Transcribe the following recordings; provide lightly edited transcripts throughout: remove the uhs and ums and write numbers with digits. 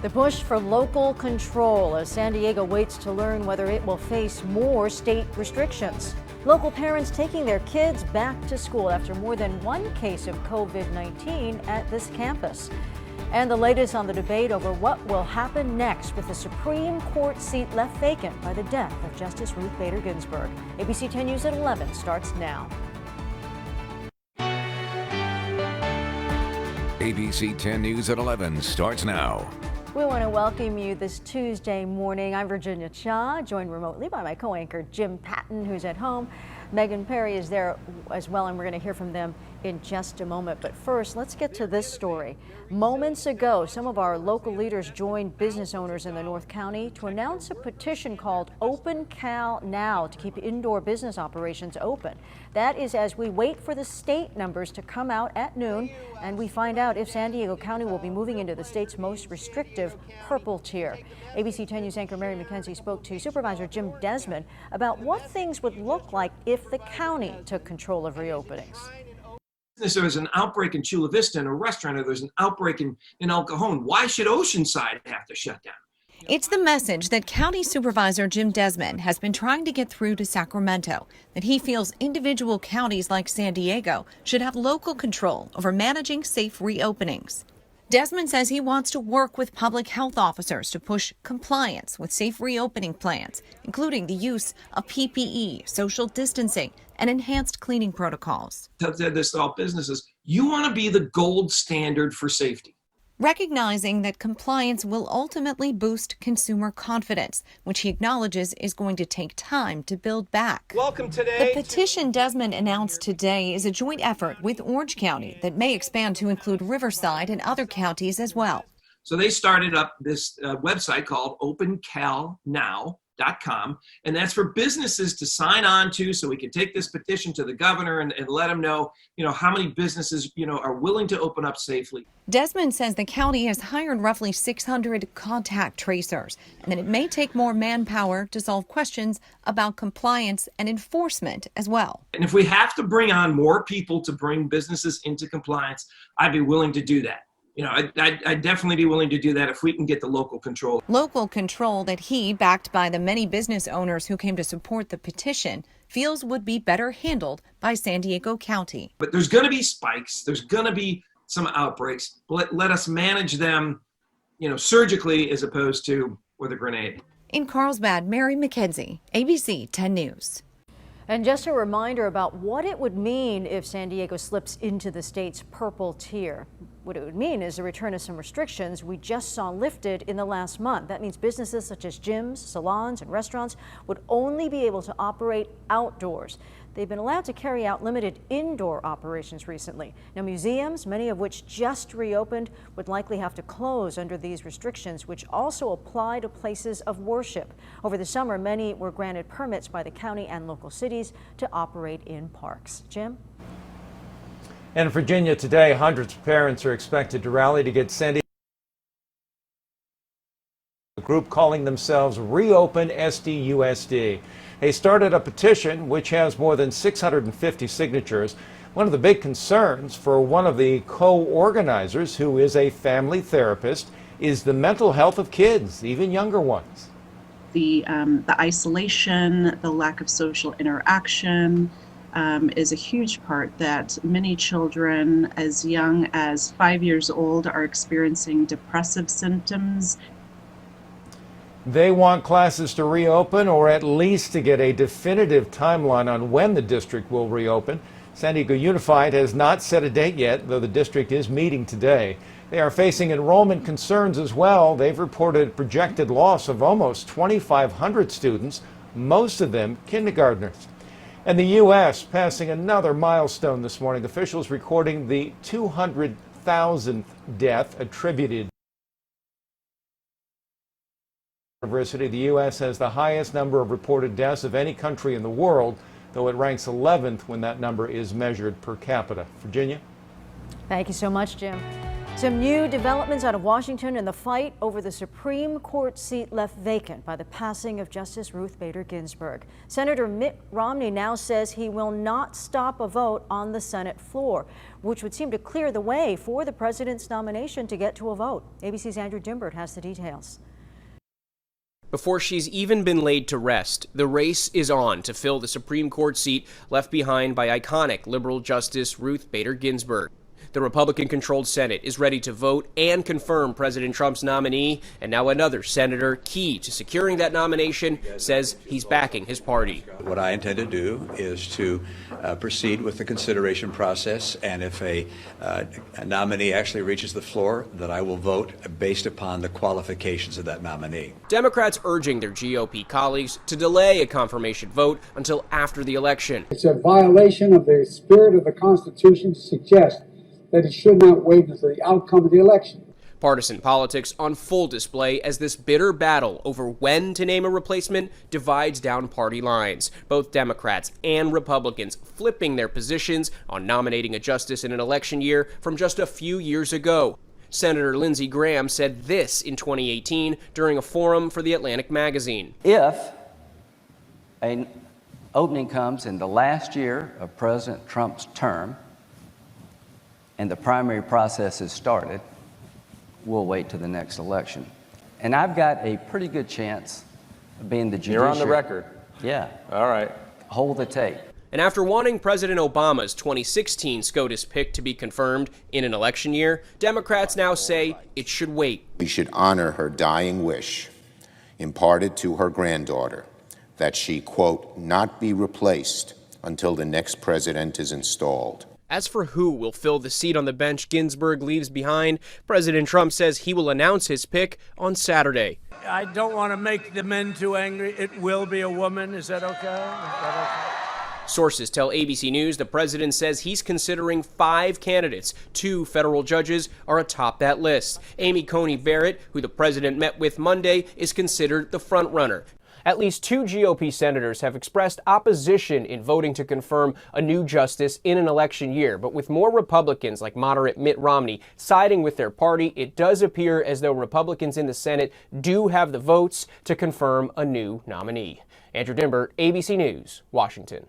The push for local control as San Diego waits to learn whether it will face more state restrictions. Local parents taking their kids back to school after more than one case of COVID-19 at this campus. And the latest on the debate over what will happen next with the Supreme Court seat left vacant by the death of Justice Ruth Bader Ginsburg. ABC 10 News at 11 starts now. ABC 10 News at 11 starts now. We want to welcome you this Tuesday morning. I'm Virginia Cha, joined remotely by my co-anchor Jim Patton, who's at home. Megan Perry is there as well, and we're going to hear from them in just a moment. But first, let's get to this story. Moments ago, some of our local leaders joined business owners in the North County to announce a petition called Open Cal Now to keep indoor business operations open. That is as we wait for the state numbers to come out at noon and we find out if San Diego County will be moving into the state's most restrictive purple tier. ABC 10 News anchor Mary McKenzie spoke to Supervisor Jim Desmond about what things would look like if the county took control of reopenings. If there was an outbreak in Chula Vista in a restaurant, or there's an outbreak in El Cajon, why should Oceanside have to shut down? It's the message that County Supervisor Jim Desmond has been trying to get through to Sacramento, that he feels individual counties like San Diego should have local control over managing safe reopenings. Desmond says he wants to work with public health officers to push compliance with safe reopening plans, including the use of PPE, social distancing, and enhanced cleaning protocols. I've said this to all businesses. You want to be the gold standard for safety. Recognizing that compliance will ultimately boost consumer confidence, which he acknowledges is going to take time to build back. Welcome today. The petition Desmond announced today is a joint effort with Orange County that may expand to include Riverside and other counties as well. So they started up this website called opencalnow.com, and that's for businesses to sign on to, so we can take this petition to the governor and let him know, how many businesses, are willing to open up safely. Desmond says the county has hired roughly 600 contact tracers, and that it may take more manpower to solve questions about compliance and enforcement as well. And if we have to bring on more people to bring businesses into compliance, I'd be willing to do that. I'd definitely be willing to do that if we can get the local control. Local control that he, backed by the many business owners who came to support the petition, feels would be better handled by San Diego County. But there's going to be spikes. There's going to be some outbreaks. Let us manage them, surgically as opposed to with a grenade. In Carlsbad, Mary McKenzie, ABC 10 News. And just a reminder about what it would mean if San Diego slips into the state's purple tier. What it would mean is a return of some restrictions we just saw lifted in the last month. That means businesses such as gyms, salons, and restaurants would only be able to operate outdoors. They've been allowed to carry out limited indoor operations recently. Now, museums, many of which just reopened, would likely have to close under these restrictions, which also apply to places of worship. Over the summer, many were granted permits by the county and local cities to operate in parks. Jim? And in Virginia today, hundreds of parents are expected to rally to get San Diego. A group calling themselves Reopen SDUSD. They started a petition which has more than 650 signatures. One of the big concerns for one of the co-organizers, who is a family therapist, is the mental health of kids, even younger ones. The isolation, the lack of social interaction is a huge part that many children as young as 5 years old are experiencing depressive symptoms. They want classes to reopen, or at least to get a definitive timeline on when the district will reopen. San Diego Unified has not set a date yet, though the district is meeting today. They are facing enrollment concerns as well. They've reported a projected loss of almost 2,500 students, most of them kindergartners. And the U.S. passing another milestone this morning. Officials recording the 200,000th death attributed. University. The U.S. has the highest number of reported deaths of any country in the world, though it ranks 11th when that number is measured per capita. Virginia? Thank you so much, Jim. Some new developments out of Washington in the fight over the Supreme Court seat left vacant by the passing of Justice Ruth Bader Ginsburg. Senator Mitt Romney now says he will not stop a vote on the Senate floor, which would seem to clear the way for the president's nomination to get to a vote. ABC's Andrew Dimbert has the details. Before she's even been laid to rest, the race is on to fill the Supreme Court seat left behind by iconic liberal Justice Ruth Bader Ginsburg. The Republican-controlled Senate is ready to vote and confirm President Trump's nominee, and now another senator key to securing that nomination says he's backing his party. What I intend to do is to proceed with the consideration process, and if a nominee actually reaches the floor, that I will vote based upon the qualifications of that nominee. Democrats urging their GOP colleagues to delay a confirmation vote until after the election. It's a violation of the spirit of the Constitution to suggest that it should not wait until the outcome of the election. Partisan politics on full display as this bitter battle over when to name a replacement divides down party lines. Both Democrats and Republicans flipping their positions on nominating a justice in an election year from just a few years ago. Senator Lindsey Graham said this in 2018 during a forum for The Atlantic magazine. If an opening comes in the last year of President Trump's term, and the primary process has started, we'll wait to the next election. And I've got a pretty good chance of being the judiciary. You're on the record. Yeah. All right. Hold the tape. And after wanting President Obama's 2016 SCOTUS pick to be confirmed in an election year, Democrats now say it should wait. We should honor her dying wish, imparted to her granddaughter, that she, quote, not be replaced until the next president is installed. As for who will fill the seat on the bench Ginsburg leaves behind, President Trump says he will announce his pick on Saturday. I don't want to make the men too angry. It will be a woman. Is that okay? Sources tell ABC News the president says he's considering 5 candidates. 2 federal judges are atop that list. Amy Coney Barrett, who the president met with Monday, is considered the frontrunner. At least 2 GOP senators have expressed opposition in voting to confirm a new justice in an election year. But with more Republicans like moderate Mitt Romney siding with their party, it does appear as though Republicans in the Senate do have the votes to confirm a new nominee. Andrew Dimbert, ABC News, Washington.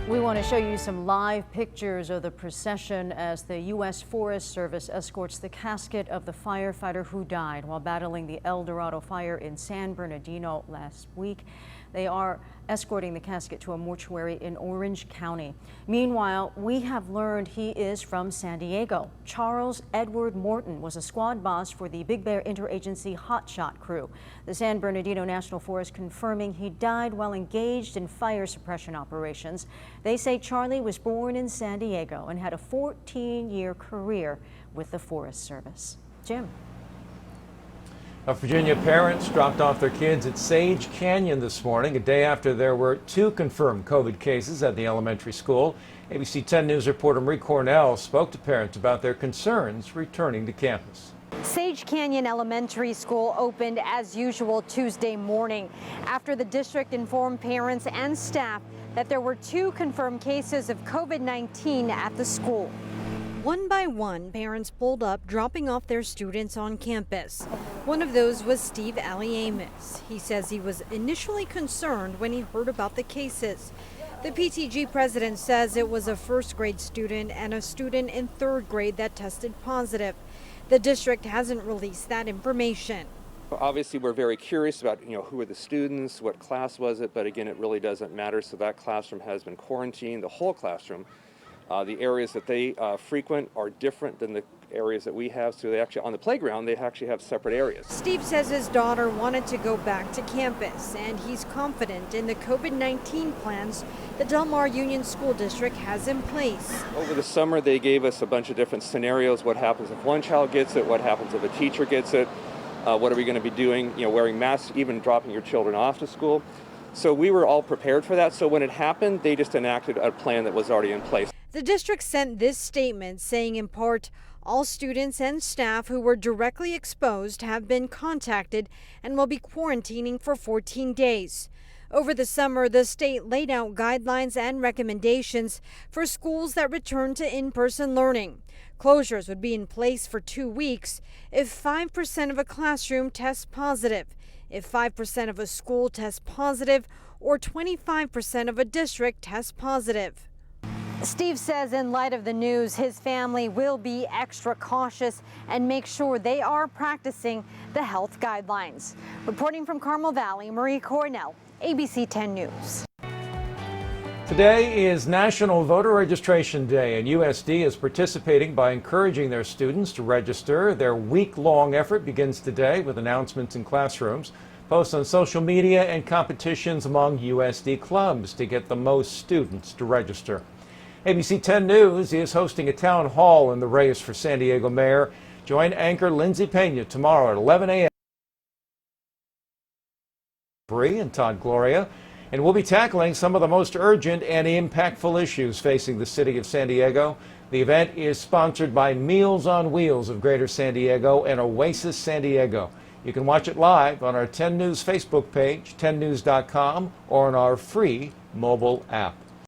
We want to show you some live pictures of the procession as the U.S. Forest Service escorts the casket of the firefighter who died while battling the El Dorado fire in San Bernardino last week. They are escorting the casket to a mortuary in Orange County. Meanwhile, we have learned he is from San Diego. Charles Edward Morton was a squad boss for the Big Bear Interagency Hotshot crew. The San Bernardino National Forest confirming he died while engaged in fire suppression operations. They say Charlie was born in San Diego and had a 14-year career with the Forest Service. Jim. Virginia parents dropped off their kids at Sage Canyon this morning, a day after there were 2 confirmed COVID cases at the elementary school. ABC 10 News reporter Marie Cornell spoke to parents about their concerns returning to campus. Sage Canyon Elementary School opened as usual Tuesday morning after the district informed parents and staff that there were 2 confirmed cases of COVID-19 at the school. One by one, parents pulled up, dropping off their students on campus. One of those was Steve Amos. He says he was initially concerned when he heard about the cases. The PTG president says it was a first grade student and a student in 3rd grade that tested positive. The district hasn't released that information. Obviously, we're very curious about, who are the students, what class was it, but again, it really doesn't matter. So that classroom has been quarantined, the whole classroom. The areas that they frequent are different than the areas that we have. So they actually, on the playground, they actually have separate areas. Steve says his daughter wanted to go back to campus, and he's confident in the COVID-19 plans the Del Mar Union School District has in place. Over the summer, they gave us a bunch of different scenarios. What happens if one child gets it? What happens if a teacher gets it? What are we going to be doing? Wearing masks, even dropping your children off to school. So we were all prepared for that. So when it happened, they just enacted a plan that was already in place. The district sent this statement saying in part, all students and staff who were directly exposed have been contacted and will be quarantining for 14 days. Over the summer, the state laid out guidelines and recommendations for schools that return to in-person learning. Closures would be in place for 2 weeks if 5% of a classroom tests positive, if 5% of a school tests positive, or 25% of a district tests positive. Steve says in light of the news, his family will be extra cautious and make sure they are practicing the health guidelines. Reporting from Carmel Valley, Marie Cornell, ABC 10 News. Today is National Voter Registration Day, and USD is participating by encouraging their students to register. Their week-long effort begins today with announcements in classrooms, posts on social media, and competitions among USD clubs to get the most students to register. ABC 10 News is hosting a town hall in the race for San Diego mayor. Join anchor Lindsay Pena tomorrow at 11 a.m. Bree and Todd Gloria, and we'll be tackling some of the most urgent and impactful issues facing the city of San Diego. The event is sponsored by Meals on Wheels of Greater San Diego and Oasis San Diego. You can watch it live on our 10 News Facebook page, 10news.com, or on our free mobile app.